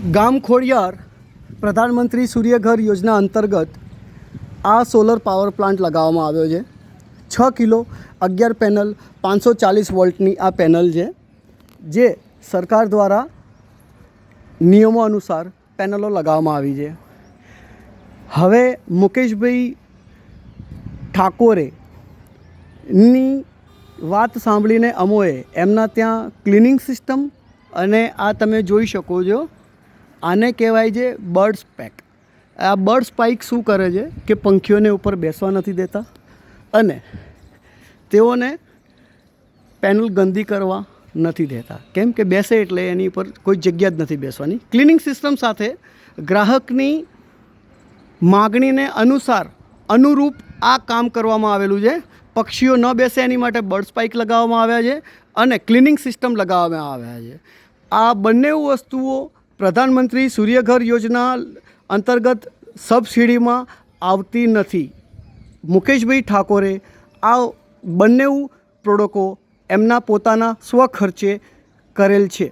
ગામ ખોડિયાર પ્રધાનમંત્રી સૂર્યઘર યોજના અંતર્ગત આ સોલર પાવર પ્લાન્ટ લગાવવામાં આવ્યો છે. 6 કિલો 11 પેનલ 540 વોલ્ટની આ પેનલ છે, જે સરકાર દ્વારા નિયમો અનુસાર પેનલો લગાવવામાં આવી છે. હવે મુકેશભાઈ ઠાકોરેની વાત સાંભળીને અમોએ એમના ત્યાં ક્લિનિંગ સિસ્ટમ અને આ તમે જોઈ શકો છો, આને કહેવાય છે બર્ડ સ્પેક. આ બર્ડ સ્પાઇક શું કરે છે કે પંખીઓને ઉપર બેસવા નથી દેતા અને તેઓને પેનલ ગંદી કરવા નથી દેતા. કેમ કે બેસે એટલે એની ઉપર કોઈ જગ્યા જ નથી બેસવાની. ક્લિનિંગ સિસ્ટમ સાથે ગ્રાહકની માગણીને અનુરૂપ આ કામ કરવામાં આવેલું છે. પક્ષીઓ ન બેસે એની માટે બર્ડ સ્પાઇક લગાવવામાં આવ્યા છે અને ક્લિનિંગ સિસ્ટમ લગાવવામાં આવ્યા છે. આ બંને વસ્તુઓ પ્રધાનમંત્રી સૂર્યઘર યોજના અંતર્ગત સબસિડીમાં આવતી નથી. મુકેશભાઈ ઠાકોરે આ બંને પ્રોડક્ટો એમના પોતાના સ્વખર્ચે કરેલ છે.